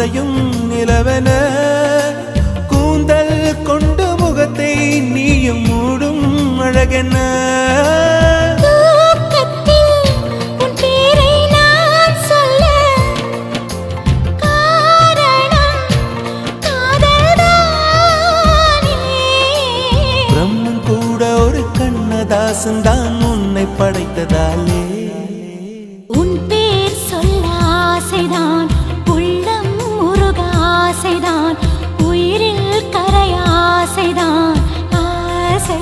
மறையும் நிலவென கூந்தல் கொண்டு முகத்தை நீயும் மூடும் அழகென்ன தாசன்தான் உன்னை படைத்ததாலே உன் பேர் சொல்ல ஆசைதான் உள்ளம் முருக ஆசைதான் உயிரில் கரை ஆசைதான் ஆசை